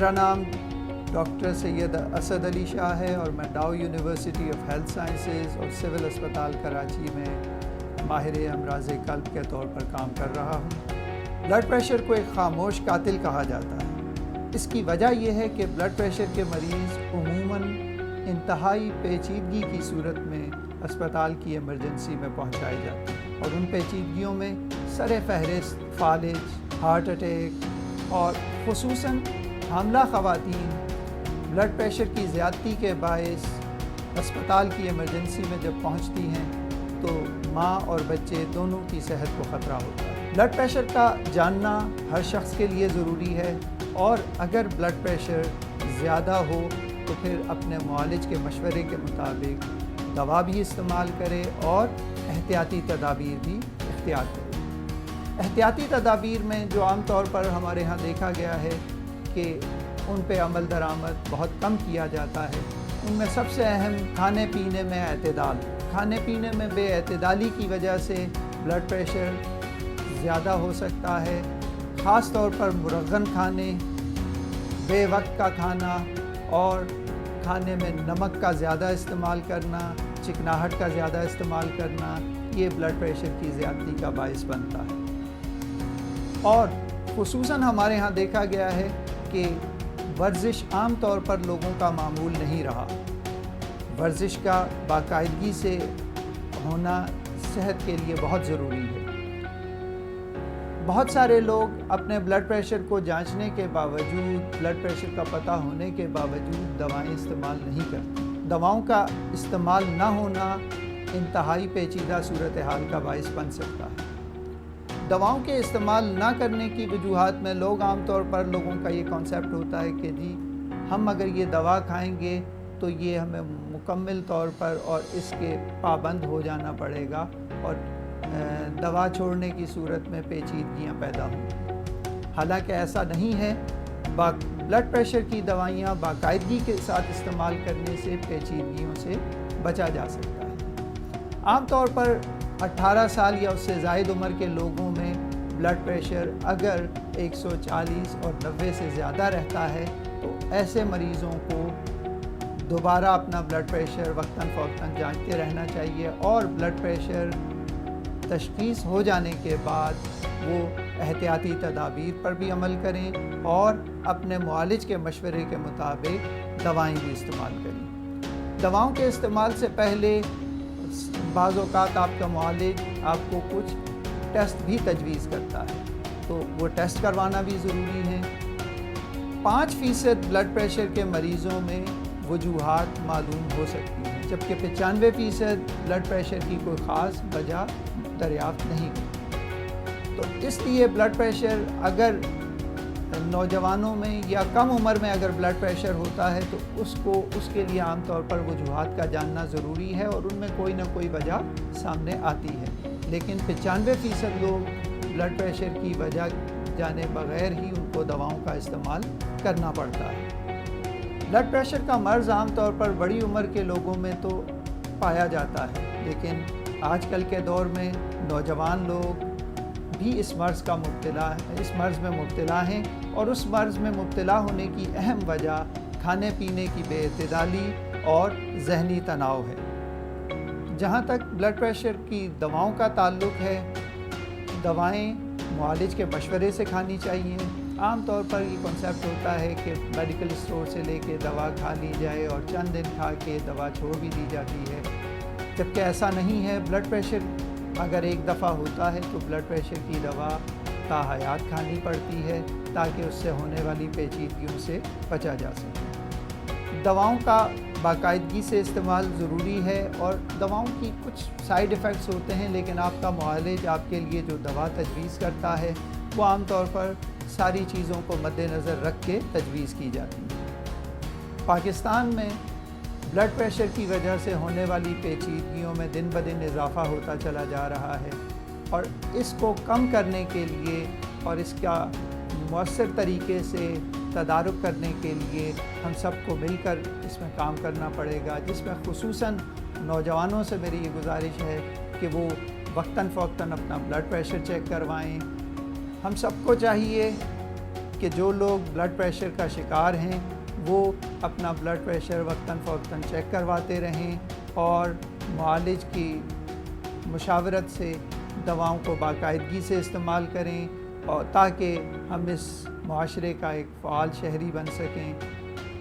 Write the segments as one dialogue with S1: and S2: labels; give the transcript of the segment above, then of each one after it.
S1: میرا نام ڈاکٹر سید اسد علی شاہ ہے اور میں ڈاؤ یونیورسٹی آف ہیلتھ سائنسز اور سول اسپتال کراچی میں ماہر امراض قلب کے طور پر کام کر رہا ہوں۔ بلڈ پریشر کو ایک خاموش قاتل کہا جاتا ہے۔ اس کی وجہ یہ ہے کہ بلڈ پریشر کے مریض عموماً انتہائی پیچیدگی کی صورت میں اسپتال کی ایمرجنسی میں پہنچائے جاتے ہیں، اور ان پیچیدگیوں میں سر فہرست فالج، ہارٹ اٹیک اور خصوصاً حاملہ خواتین بلڈ پریشر کی زیادتی کے باعث اسپتال کی ایمرجنسی میں جب پہنچتی ہیں تو ماں اور بچے دونوں کی صحت کو خطرہ ہوتا ہے۔ بلڈ پریشر کا جاننا ہر شخص کے لیے ضروری ہے، اور اگر بلڈ پریشر زیادہ ہو تو پھر اپنے معالج کے مشورے کے مطابق دوا بھی استعمال کرے اور احتیاطی تدابیر بھی اختیار کرے۔ احتیاطی تدابیر میں جو عام طور پر ہمارے ہاں دیکھا گیا ہے کہ ان پہ عمل درآمد بہت کم کیا جاتا ہے، ان میں سب سے اہم کھانے پینے میں اعتدال۔ کھانے پینے میں بے اعتدالی کی وجہ سے بلڈ پریشر زیادہ ہو سکتا ہے، خاص طور پر مرغن کھانے، بے وقت کا کھانا اور کھانے میں نمک کا زیادہ استعمال کرنا، چکناہٹ کا زیادہ استعمال کرنا، یہ بلڈ پریشر کی زیادتی کا باعث بنتا ہے۔ اور خصوصاً ہمارے ہاں دیکھا گیا ہے کہ ورزش عام طور پر لوگوں کا معمول نہیں رہا۔ ورزش کا باقاعدگی سے ہونا صحت کے لیے بہت ضروری ہے۔ بہت سارے لوگ اپنے بلڈ پریشر کو جانچنے کے باوجود، بلڈ پریشر کا پتہ ہونے کے باوجود دوائیں استعمال نہیں کرتے۔ دواؤں کا استعمال نہ ہونا انتہائی پیچیدہ صورتحال کا باعث بن سکتا ہے۔ دواؤں کے استعمال نہ کرنے کی وجوہات میں لوگوں کا یہ کانسیپٹ ہوتا ہے کہ جی ہم اگر یہ دوا کھائیں گے تو یہ ہمیں مکمل طور پر اور اس کے پابند ہو جانا پڑے گا، اور دوا چھوڑنے کی صورت میں پیچیدگیاں پیدا ہوں گی۔ حالانکہ ایسا نہیں ہے۔ بلڈ پریشر کی دوائیاں باقاعدگی کے ساتھ استعمال کرنے سے پیچیدگیوں سے بچا جا سکتا ہے۔ عام طور پر 18 سال یا اس سے زائد عمر کے لوگوں میں بلڈ پریشر اگر 140 اور 90 سے زیادہ رہتا ہے تو ایسے مریضوں کو دوبارہ اپنا بلڈ پریشر وقتاً فوقتاً جانچتے رہنا چاہیے، اور بلڈ پریشر تشخیص ہو جانے کے بعد وہ احتیاطی تدابیر پر بھی عمل کریں اور اپنے معالج کے مشورے کے مطابق دوائیں بھی استعمال کریں۔ دواؤں کے استعمال سے پہلے بعض اوقات آپ کا معالج آپ کو کچھ ٹیسٹ بھی تجویز کرتا ہے، تو وہ ٹیسٹ کروانا بھی ضروری ہے۔ 5% بلڈ پریشر کے مریضوں میں وجوہات معلوم ہو سکتی ہیں، جبکہ 95% بلڈ پریشر کی کوئی خاص وجہ دریافت نہیں ہوتی۔ تو اس لیے بلڈ پریشر اگر نوجوانوں میں یا کم عمر میں اگر بلڈ پریشر ہوتا ہے تو اس کے لیے عام طور پر وجوہات کا جاننا ضروری ہے، اور ان میں کوئی نہ کوئی وجہ سامنے آتی ہے۔ لیکن 95% لوگ بلڈ پریشر کی وجہ جانے بغیر ہی ان کو دواؤں کا استعمال کرنا پڑتا ہے۔ بلڈ پریشر کا مرض عام طور پر بڑی عمر کے لوگوں میں تو پایا جاتا ہے، لیکن آج کل کے دور میں نوجوان لوگ بھی اس مرض میں مبتلا ہیں، اور اس مرض میں مبتلا ہونے کی اہم وجہ کھانے پینے کی بے اعتدالی اور ذہنی تناؤ ہے۔ جہاں تک بلڈ پریشر کی دواؤں کا تعلق ہے، دوائیں معالج کے مشورے سے کھانی چاہیے۔ عام طور پر یہ کنسیپٹ ہوتا ہے کہ میڈیکل اسٹور سے لے کے دوا کھا لی جائے اور چند دن کھا کے دوا چھوڑ بھی دی جاتی ہے، جبکہ ایسا نہیں ہے۔ بلڈ پریشر اگر ایک دفعہ ہوتا ہے تو بلڈ پریشر کی دوا تا حیات کھانی پڑتی ہے تاکہ اس سے ہونے والی پیچیدگیوں سے بچا جا سکے۔ دواؤں کا باقاعدگی سے استعمال ضروری ہے، اور دواؤں کی کچھ سائیڈ ایفیکٹس ہوتے ہیں، لیکن آپ کا معالج آپ کے لیے جو دوا تجویز کرتا ہے وہ عام طور پر ساری چیزوں کو مد نظر رکھ کے تجویز کی جاتی ہے۔ پاکستان میں بلڈ پریشر کی وجہ سے ہونے والی پیچیدگیوں میں دن بدن اضافہ ہوتا چلا جا رہا ہے، اور اس کو کم کرنے کے لیے اور اس کا مؤثر طریقے سے تدارک کرنے کے لیے ہم سب کو مل کر اس میں کام کرنا پڑے گا، جس میں خصوصاً نوجوانوں سے میری یہ گزارش ہے کہ وہ وقتاً فوقتاً اپنا بلڈ پریشر چیک کروائیں۔ ہم سب کو چاہیے کہ جو لوگ بلڈ پریشر کا شکار ہیں وہ اپنا بلڈ پریشر وقتاً فوقتاً چیک کرواتے رہیں اور معالج کی مشاورت سے دواؤں کو باقاعدگی سے استعمال کریں، اور تاکہ ہم اس معاشرے کا ایک فعال شہری بن سکیں۔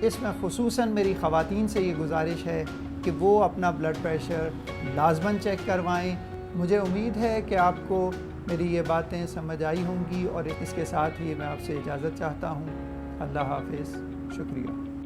S1: اس میں خصوصاً میری خواتین سے یہ گزارش ہے کہ وہ اپنا بلڈ پریشر لازماً چیک کروائیں۔ مجھے امید ہے کہ آپ کو میری یہ باتیں سمجھ آئی ہوں گی، اور اس کے ساتھ ہی میں آپ سے اجازت چاہتا ہوں۔ اللہ حافظ، شکریہ۔